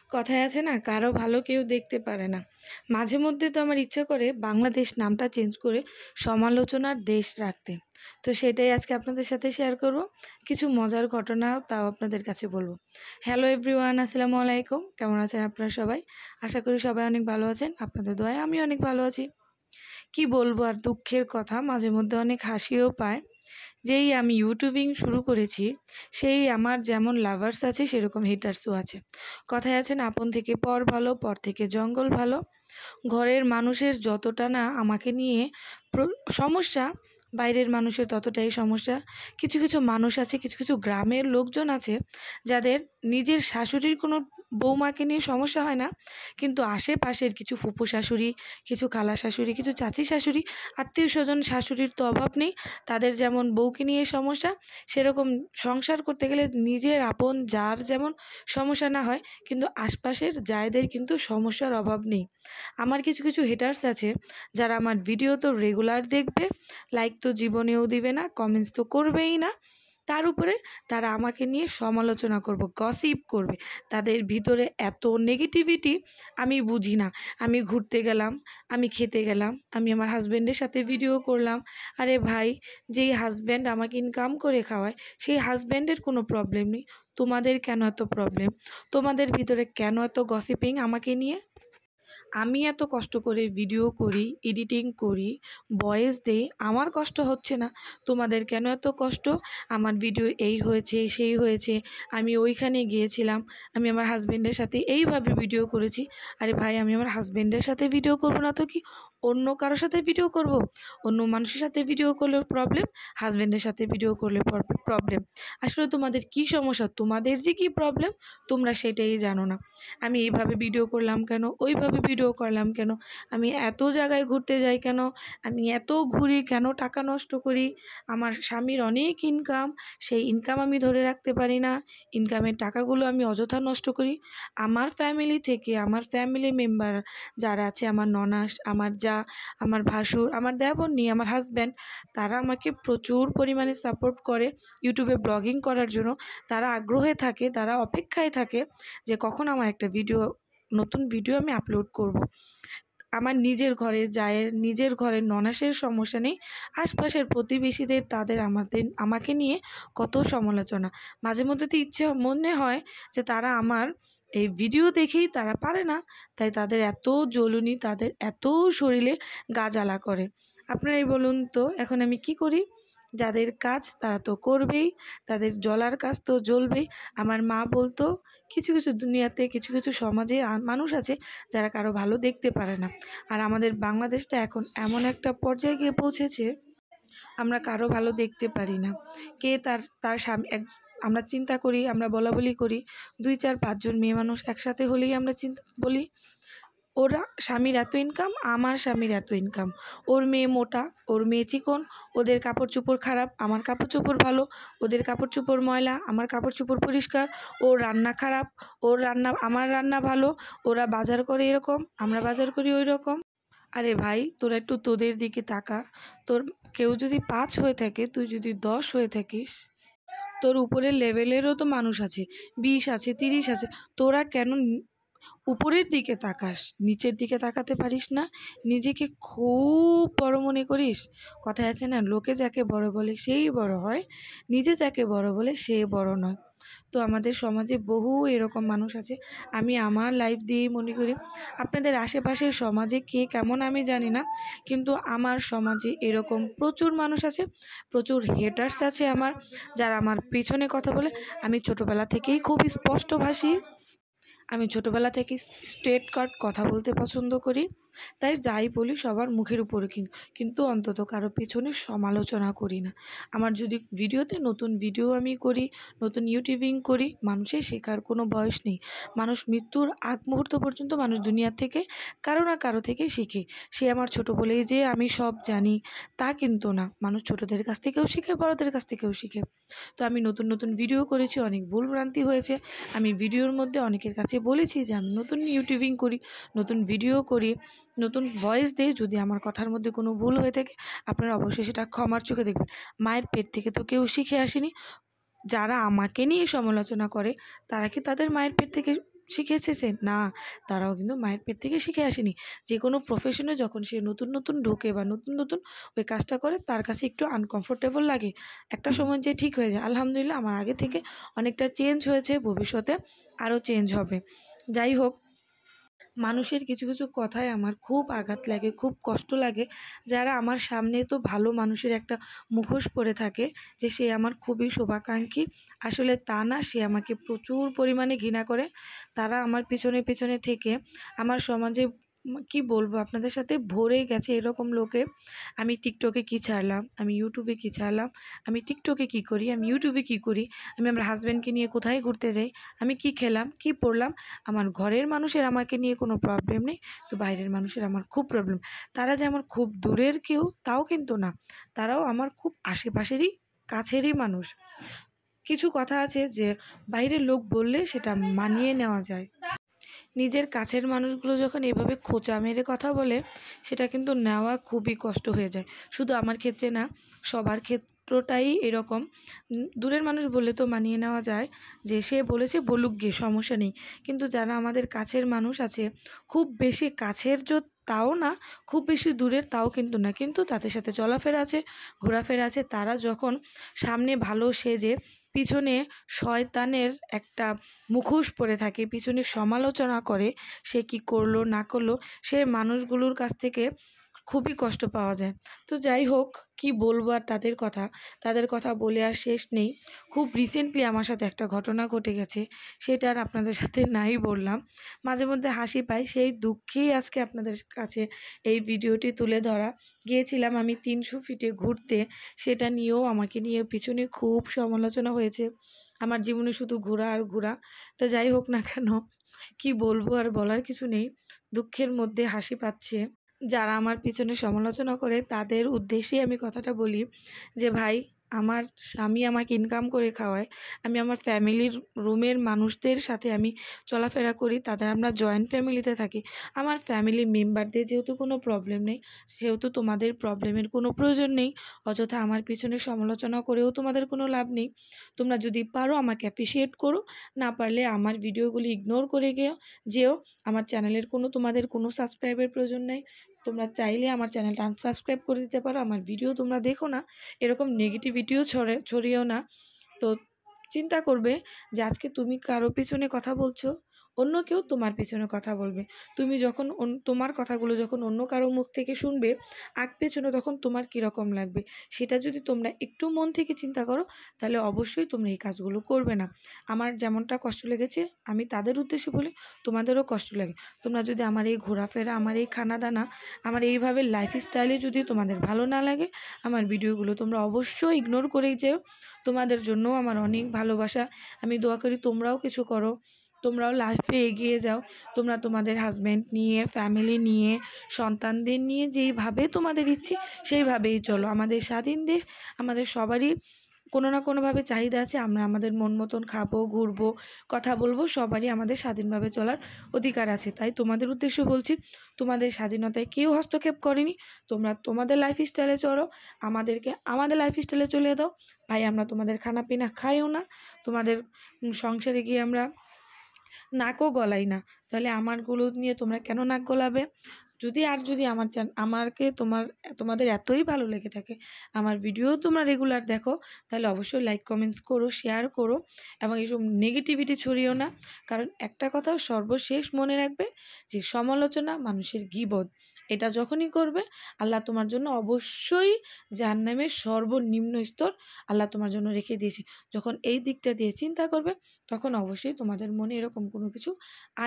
কথায় আছে না, কারো ভালো কেউ দেখতে পারে না। মাঝে মধ্যে তো আমার ইচ্ছা করে বাংলাদেশ নামটা চেঞ্জ করে সমালোচনার দেশ রাখতে। তো সেটাই আজকে আপনাদের সাথে শেয়ার করব। কিছু মজার ঘটনা তাও আপনাদের কাছে বলবো। হ্যালো এভরিওয়ান, আসসালামু আলাইকুম। কেমন আছেন আপনারা সবাই? আশা করি সবাই অনেক ভালো আছেন। আপনাদের দয়ায় আমি অনেক ভালো আছি। কি বলবো আর, দুঃখের কথা, মাঝে মধ্যে অনেক হাসিও পায়। যেই আমি ইউটিউবিং শুরু করেছি, সেই আমার যেমন লাভার্স আছে সেরকম হেটার্সও আছে। কথায় আছে না, আপন থেকে পর ভালো, পর থেকে জঙ্গল ভালো। ঘরের মানুষের যতটা না আমাকে নিয়ে সমস্যা, বাইরের মানুষের ততটাই সমস্যা। কিছু কিছু মানুষ আছে, কিছু কিছু গ্রামের লোকজন আছে যাদের নিজের শাশুড়ির কোনো বৌমাকে নিয়ে সমস্যা হয় না, কিন্তু আশেপাশের কিছু ফুপু শাশুড়ি, কিছু খালা শাশুড়ি, কিছু চাচি শাশুড়ি, আত্মীয় স্বজন শাশুড়ির তো অভাব নেই। তাদের যেমন বউকে নিয়ে সমস্যা, সেরকম সংসার করতে গেলে নিজের আপন যার যেমন সমস্যা না হয়, কিন্তু আশপাশের জায়দের কিন্তু সমস্যার অভাব নেই। আমার কিছু কিছু হেটার্স আছে যারা আমার ভিডিও তো রেগুলার দেখবে, লাইক তো জীবনেও দিবে না, কমেন্টস তো করবেই না, তার উপরে তারা আমাকে নিয়ে সমালোচনা করবে, গসিপ করবে। তাদের ভিতরে এত নেগেটিভিটি আমি বুঝি না। আমি ঘুরতে গেলাম, আমি খেতে গেলাম, আমি আমার হাজব্যান্ডের সাথে ভিডিও করলাম। আরে ভাই, যেই হাজব্যান্ড আমাকে ইনকাম করে খাওয়ায় সেই হাজব্যান্ডের কোনো প্রবলেম নেই, তোমাদের কেন এত প্রবলেম? তোমাদের ভিতরে কেন এত গসিপিং আমাকে নিয়ে? আমি এত কষ্ট করে ভিডিও করি, এডিটিং করি, ভয়েস দেই, আমার কষ্ট হচ্ছে না, তোমাদের কেন এত কষ্ট? আমার ভিডিও এই হয়েছে, সেই হয়েছে, আমি ওইখানে গিয়েছিলাম, আমি আমার হাজব্যান্ডের সাথে এইভাবে ভিডিও করেছি। আরে ভাই, আমি আমার হাজব্যান্ডের সাথে ভিডিও করব না তো কি, অন্য কারোর সাথে ভিডিও করব? অন্য মানুষের সাথে ভিডিও করলে প্রবলেম, হাজব্যান্ডের সাথে ভিডিও করলে প্রবলেম। আসলে তোমাদের কি সমস্যা, তোমাদের যে কি প্রবলেম তোমরা সেটাই জানো না। আমি এইভাবে ভিডিও করলাম কেন, ওইভাবে ভিডিও করলাম কেন, আমি এত জায়গায় ঘুরতে যাই কেন, আমি এত ঘুরি কেন, টাকা নষ্ট করি, আমার স্বামীর অনেক ইনকাম, সেই ইনকাম আমি ধরে রাখতে পারি না, ইনকামের টাকাগুলো আমি অযথা নষ্ট করি। আমার ফ্যামিলি থেকে, আমার ফ্যামিলি মেম্বার যারা আছে, আমার ননাস, আমার যা, আমার ভাসুর, আমার দেবরনী, আমার হাজব্যান্ড, তারা আমাকে প্রচুর পরিমাণে সাপোর্ট করে ইউটিউবে ব্লগিং করার জন্য। তারা আগ্রহে থাকে, তারা অপেক্ষায় থাকে যে কখন আমার একটা নতুন ভিডিও আমি আপলোড করব। আমার নিজের ঘরের জায়ের, নিজের ঘরের ননাসের সমস্যা নেই, আশপাশের প্রতিবেশীদের, তাদের আমাকে নিয়ে কত সমালোচনা। মাঝে মধ্যে তো ইচ্ছে মনে হয় যে তারা আমার এই ভিডিও দেখেই তারা পারে না, তাই তাদের এত জ্বলুনি, তাদের এত শরীরে গা জ্বালা করে। আপনারাই বলুন তো, এখন আমি কি করি? যাদের কাজ তারা তো করবেই, তাদের জ্বলার কাজ তো জ্বলবেই। আমার মা বলতো, কিছু কিছু দুনিয়াতে, কিছু কিছু সমাজে মানুষ আছে যারা কারো ভালো দেখতে পারে না। আর আমাদের বাংলাদেশটা এখন এমন একটা পর্যায়ে গিয়ে পৌঁছেছে, আমরা কারো ভালো দেখতে পারি না। কে তার তার স্বামী আমরা চিন্তা করি, আমরা বলাবলি করি, 2, 4, 5 জন মেয়ে মানুষ একসাথে হলেই আমরা বলি, ওর স্বামীর এত ইনকাম, আমার স্বামীর এত ইনকাম, ওর মেয়ে মোটা, ওর মেয়ে চিকন, ওদের কাপড় চোপড় খারাপ, আমার কাপড় চোপড় ভালো, ওদের কাপড় চোপড় ময়লা, আমার কাপড় চোপড় পরিষ্কার, ওর রান্না খারাপ, ওর রান্না, আমার রান্না ভালো, ওরা বাজার করে এরকম, আমরা বাজার করি ওই রকম। আরে ভাই, তোরা একটু তোদের দিকে তাকা। তোর কেউ যদি 5 হয়ে থাকে, তুই যদি 10 হয়ে থাকিস, তোর উপরের লেভেলেরও তো মানুষ আছে, 20 আছে, 30 আছে। তোরা কেন উপরের দিকে তাকাস, নিচের দিকে তাকাতে পারিস না? নিজেকে খুব বড় মনে করিস। কথায় আছে না, লোকে যাকে বড় বলে সেই বড় হয়, নিজে যাকে বড় বলে সে বড় নয়। তো আমাদের সমাজে বহু এরকম মানুষ আছে। আমি আমার লাইফ দিয়েই মনে করি, আপনাদের আশেপাশের সমাজে কে কেমন আমি জানি না, কিন্তু আমার সমাজে এরকম প্রচুর মানুষ আছে, প্রচুর হেটার্স আছে আমার, যারা আমার পিছনে কথা বলে। আমি ছোটোবেলা থেকেই খুব স্পষ্টভাষী, আমি ছোটোবেলা থেকে স্ট্রেট কাট কথা বলতে পছন্দ করি, তাই যাই বলি সবার মুখের উপরে কিন্তু অন্তত কারো পিছনে সমালোচনা করি না। আমার যদি ভিডিওতে নতুন ভিডিও আমি করি, নতুন ইউটিউবিং করি, মানুষের শেখার কোনো বয়স নেই। মানুষ মৃত্যুর আগ মুহূর্ত পর্যন্ত মানুষ দুনিয়ার থেকে কারো না কারো থেকে শিখে। সে আমার ছোটো বলেই যে আমি সব জানি তা কিন্তু না, মানুষ ছোটোদের কাছ থেকেও শিখে, বড়োদের কাছ থেকেও শিখে। তো আমি নতুন নতুন ভিডিও করেছি, অনেক ভুলভ্রান্তি হয়েছে। আমি ভিডিওর মধ্যে অনেকের কাছে বলেছি যে আমি নতুন ইউটিউবিং করি, নতুন ভিডিও করি, নতুন ভয়েস দেই। যদি আমার কথার মধ্যে কোনো ভুল হয়ে থাকে, আপনারা অবশ্যই সেটা ক্ষমার চোখে দেখবেন। মায়ের পেট থেকে তো কেউ শিখে আসেনি। যারা আমাকে নিয়ে সমালোচনা করে, তারা কি তাদের মায়ের পেট থেকে শিখেছে না, তারাও কিন্তু মায়ের পেট থেকে শিখে আসেনি। যে কোনো প্রফেশনে যখন সে নতুন নতুন ঢোকে বা নতুন নতুন ওই কাজটা করে, তার কাছে একটু আনকমফোর্টেবল লাগে, একটা সময় যে ঠিক হয়ে যায়। আলহামদুলিল্লাহ আমার আগে থেকে অনেকটা চেঞ্জ হয়েছে, ভবিষ্যতে আরও চেঞ্জ হবে। যাই হোক, মানুষের কিছু কিছু কথায় আমার খুব আঘাত লাগে, খুব কষ্ট লাগে। যারা আমার সামনে তো ভালো মানুষের একটা মুখোশ পরে থাকে যে সে আমার খুবই শুভাকাঙ্ক্ষী, আসলে তা না, সে আমাকে প্রচুর পরিমাণে ঘৃণা করে। তারা আমার পিছনে পিছনে থেকে আমার সমাজে কি বলবো আপনাদের সাথে ভরে গেছে এরকম লোকে। আমি টিকটকে কী ছাড়লাম, আমি ইউটিউবে কী ছাড়লাম, আমি টিকটকে কী করি, আমি ইউটিউবে কী করি, আমি আমার হাজব্যান্ডকে নিয়ে কোথায় ঘুরতে যাই, আমি কী খেলাম কী পড়লাম, আমার ঘরের মানুষের আমাকে নিয়ে কোনো প্রবলেম নেই, তো বাইরের মানুষের আমার খুব প্রবলেম। তারা যে আমার খুব দূরের কেউ তাও কিন্তু না, তারাও আমার খুব আশেপাশেরই কাছেরই মানুষ। কিছু কথা আছে যে বাইরের লোক বললে সেটা মানিয়ে নেওয়া যায়, নিজের কাছের মানুষগুলো যখন এভাবে খোঁচা মেরে কথা বলে সেটা কিন্তু নেওয়া খুবই কষ্ট হয়ে যায়। শুধু আমার ক্ষেত্রে না, সবার ক্ষেত্রটাই এরকম। দূরের মানুষ বললে তো মানিয়ে নেওয়া যায় যে সে বলেছে বলুক গিয়ে, সমস্যা নেই। কিন্তু যারা আমাদের কাছের মানুষ আছে, খুব বেশি কাছের তাও না, খুব বেশি দূরের তাও কিন্তু না, কিন্তু তাদের সাথে চলাফেরা আছে, ঘোরাফেরা আছে, তারা যখন সামনে ভালো সেজে পিছনে শয়তানের একটা মুখোশ পরে থাকে, পিছনে সমালোচনা করে, সে কি করলো না করলো, সে মানুষগুলোর কাছ থেকে খুবই কষ্ট পাওয়া যায়। তো যাই হোক, কি বলবো আর তাদের কথা বলে আর শেষ নেই। খুব রিসেন্টলি আমার সাথে একটা ঘটনা ঘটে গেছে, সেটা আর আপনাদের সাথে নাই বললাম। মাঝে মধ্যে হাসি পাই, সেই দুঃখেই আজকে আপনাদের কাছে এই ভিডিওটি তুলে ধরা। গিয়েছিলাম আমি 300 ফিটে ঘুরতে, সেটা নিয়েও আমাকে নিয়ে পিছনে খুব সমালোচনা হয়েছে। আমার জীবনে শুধু ঘোরা আর ঘোরা। তো যাই হোক না কেন, কি বলবো আর বলার কিছু নেই, দুঃখের মধ্যে হাসি পাচ্ছে। যারা আমার পিছনে সমালোচনা করে তাদের উদ্দেশ্যেই আমি কথাটা বলি যে ভাই, আমার স্বামী আমাকে ইনকাম করে খাওয়ায়, আমি আমার ফ্যামিলির রুমের মানুষদের সাথে আমি চলাফেরা করি, তাদের আমরা জয়েন্ট ফ্যামিলিতে থাকি। আমার ফ্যামিলি মেম্বারদের যেহেতু কোনো প্রবলেম নেই, সেহেতু তোমাদের প্রবলেমের কোনো প্রয়োজন নেই। অযথা আমার পিছনে সমালোচনা করেও তোমাদের কোনো লাভ নেই। তোমরা যদি পারো আমাকে অ্যাপ্রিসিয়েট করো, না পারলে আমার ভিডিওগুলি ইগনোর করে যেও। আমার চ্যানেলের তোমাদের কোনো সাবস্ক্রাইবের প্রয়োজন নেই। তোমরা চাইলে আমার চ্যানেলটা আনসাবস্ক্রাইব করে দিতে পারো, আমার ভিডিও তোমরা দেখো না, এরকম নেগেটিভিটিও ছড়িয়েও না। তো চিন্তা করবে যে আজকে তুমি কারো পিছনে কথা বলছো, অন্য কেউ তোমার পিছনে কথা বলবে। তুমি যখন তোমার কথাগুলো যখন অন্য কারো মুখ থেকে শুনবে আগ পেছনে, তখন তোমার কীরকম লাগবে, সেটা যদি তোমরা একটু মন থেকে চিন্তা করো, তাহলে অবশ্যই তোমরা এই কাজগুলো করবে না। আমার যেমনটা কষ্ট লেগেছে, আমি তাদের উদ্দেশ্যে বলি, তোমাদেরও কষ্ট লাগে। তোমরা যদি আমার এই ঘোরাফেরা, আমার এই খানাদানা, আমার এইভাবে লাইফস্টাইলে যদি তোমাদের ভালো না লাগে, আমার ভিডিওগুলো তোমরা অবশ্যই ইগনোর করেই যেও। তোমাদের জন্য আমার অনেক ভালোবাসা, আমি দোয়া করি তোমরাও কিছু করো, তোমরাও লাইফে এগিয়ে যাও। তোমরা তোমাদের হাজব্যান্ড নিয়ে, ফ্যামিলি নিয়ে, সন্তানদের নিয়ে যেইভাবে তোমাদের ইচ্ছে সেইভাবেই চলো। আমাদের স্বাধীন দেশ, আমাদের সবারই কোনো না কোনোভাবে চাহিদা আছে, আমরা আমাদের মন মতন খাবো, ঘুরবো, কথা বলবো, সবারই আমাদের স্বাধীনভাবে চলার অধিকার আছে। তাই তোমাদের উদ্দেশ্য বলছি, তোমাদের স্বাধীনতায় কেউ হস্তক্ষেপ করেনি, তোমরা তোমাদের লাইফস্টাইলে চলো, আমাদেরকে আমাদের লাইফস্টাইলে চলে দাও। ভাই, আমরা তোমাদের খানাপিনা খাইও না, তোমাদের সংসারে গিয়ে আমরা নাকও গলাই না, তাহলে আমারগুলো নিয়ে তোমরা কেন নাক গলাবে? যদি আমাকে তোমাদের এতই ভালো লেগে থাকে, আমার ভিডিও তোমরা রেগুলার দেখো, তাহলে অবশ্যই লাইক কমেন্টস করো, শেয়ার করো, এবং এইসব নেগেটিভিটি ছড়িও না। কারণ একটা কথা সর্বশেষ মনে রাখবে, যে সমালোচনা মানুষের গীবত, এটা যখনই করবে, আল্লাহ তোমার জন্য অবশ্যই জাহান্নামের সর্বনিম্ন স্তর আল্লাহ তোমার জন্য রেখে দিয়েছে। যখন এই দিকটা দিয়ে চিন্তা করবে, তখন অবশ্যই তোমাদের মনে এরকম কোনো কিছু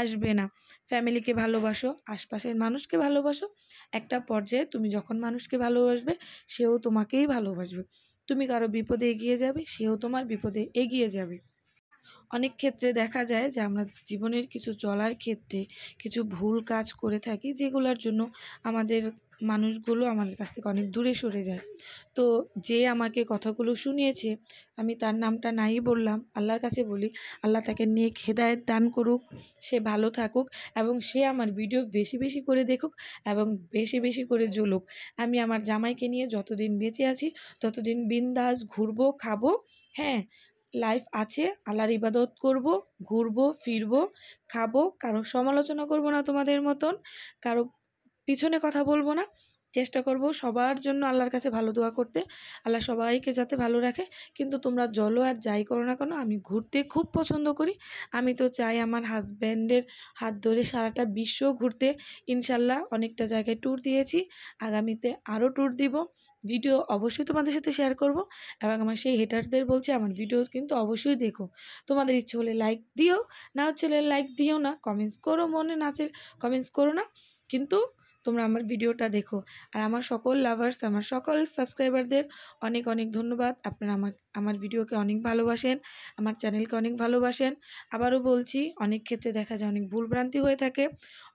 আসবে না। ফ্যামিলিকে ভালোবাসো, আশপাশের মানুষকে ভালোবাসো, একটা পর্যায়ে তুমি যখন মানুষকে ভালোবাসবে, সেও তোমাকেই ভালোবাসবে। তুমি কারো বিপদে এগিয়ে যাবে, সেও তোমার বিপদে এগিয়ে যাবে। অনেক ক্ষেত্রে দেখা যায় যে আমরা জীবনের কিছু চলার ক্ষেত্রে কিছু ভুল কাজ করে থাকি, যেগুলোর জন্য আমাদের মানুষগুলো আমাদের কাছ থেকে অনেক দূরে সরে যায়। তো যে আমাকে কথাগুলো শুনিয়েছে, আমি তার নামটা নাই বললাম, আল্লাহর কাছে বলি আল্লাহ তাকে নেক হেদায়েত দান করুক, সে ভালো থাকুক, এবং সে আমার ভিডিও বেশি বেশি করে দেখুক এবং বেশি বেশি করে জ্বলুক। আমি আমার জামাইকে নিয়ে যতদিন বেঁচে আছি ততদিন বিন্দাস ঘুরবো, খাবো, হ্যাঁ, লাইফ আছে, আল্লাহর ইবাদত করব, ঘুরবো ফিরবো, খাবো, কারো সমালোচনা করব না তোমাদের মতন, কারো পিছনে কথা বলবো না। চেষ্টা করব সবার জন্য আল্লাহর কাছে ভালো দোয়া করতে, আল্লাহ সবাইকে যাতে ভালো রাখে। কিন্তু তোমরা জলো আর যাই করো না কেন, আমি ঘুরতে খুব পছন্দ করি। আমি তো চাই আমার হাজব্যান্ডের হাত ধরে সারাটা বিশ্ব ঘুরতে। ইনশাল্লাহ অনেকটা জায়গায় ট্যুর দিয়েছি, আগামীতে আরও ট্যুর দিব। ভিডিও অবশ্যই তোমাদের সাথে শেয়ার করব, এবং আমার সেই হেটার্সদের বলছি আমার ভিডিও কিন্তু অবশ্যই দেখো। তোমাদের ইচ্ছে হলে লাইক দিও, না হচ্ছে লাইক দিও না, কমেন্টস করো, মনে নাচে কমেন্টস করো না, কিন্তু তোমরা আমার ভিডিওটা দেখো। আর আমার সকল লাভার্স, আমার সকল সাবস্ক্রাইবারদের অনেক অনেক ধন্যবাদ। আপনারা আমার ভিডিওকে অনেক ভালোবাসেন, আমার চ্যানেলকে অনেক ভালোবাসেন। আবারও বলছি, অনেক ক্ষেত্রে দেখা যায় অনেক ভুলভ্রান্তি হয়ে থাকে।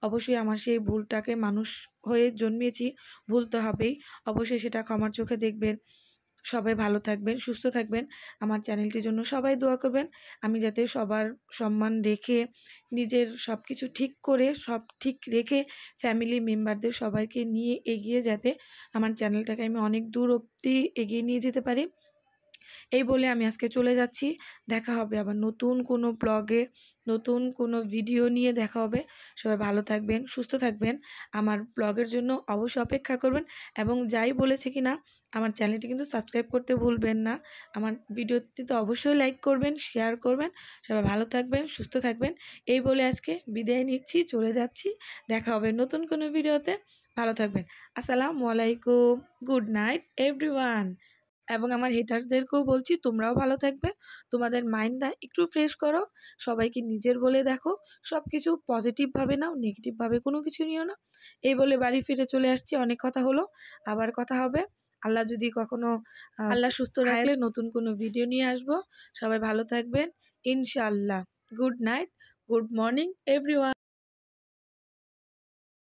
অবশ্যই আমার সেই ভুলটাকে, মানুষ হয়ে জন্মিয়েছি, ভুলতে হবেই, অবশ্যই সেটা ক্ষমার চোখে দেখবেন। সবাই ভালো থাকবেন, সুস্থ থাকবেন, আমার চ্যানেলটির জন্য সবাই দোয়া করবেন। আমি যাতে সবার সম্মান রেখে, নিজের সব কিছু ঠিক করে, সব ঠিক রেখে, ফ্যামিলি মেম্বারদের সবাইকে নিয়ে এগিয়ে, যাতে আমার চ্যানেলটাকে আমি অনেক দূর অবধি এগিয়ে নিয়ে যেতে পারি। এই বলে আমি আজকে চলে যাচ্ছি। দেখা হবে আবার নতুন কোনো ব্লগে, নতুন কোনো ভিডিও নিয়ে দেখা হবে। সবাই ভালো থাকবেন, সুস্থ থাকবেন। আমার ব্লগের জন্য অবশ্যই অপেক্ষা করবেন, এবং যাই বলেছি কি না, আমার চ্যানেলটি কিন্তু সাবস্ক্রাইব করতে ভুলবেন না। আমার ভিডিওটিতে অবশ্যই লাইক করবেন, শেয়ার করবেন। সবাই ভালো থাকবেন, সুস্থ থাকবেন। এই বলে আজকে বিদায় নিচ্ছি, চলে যাচ্ছি। দেখা হবে নতুন কোনো ভিডিওতে। ভালো থাকবেন। আসসালামু আলাইকুম। Good night everyone. এবং আমার হেটার্সদেরকেও বলছি, তোমরাও ভালো থাকবে, তোমাদের মাইন্ডটা একটু ফ্রেশ করো, সবাইকে নিজের বলে দেখো, সব কিছু পজিটিভভাবে নাও, নেগেটিভভাবে কোনো কিছু নিও না। এই বলে বাড়ি ফিরে চলে আসছি। অনেক কথা হলো, আবার কথা হবে। আল্লাহ যদি কখনো আল্লাহ সুস্থ রাখলে নতুন কোনো ভিডিও নিয়ে আসবো। সবাই ভালো থাকবেন ইনশাআল্লাহ। Good night, good morning everyone.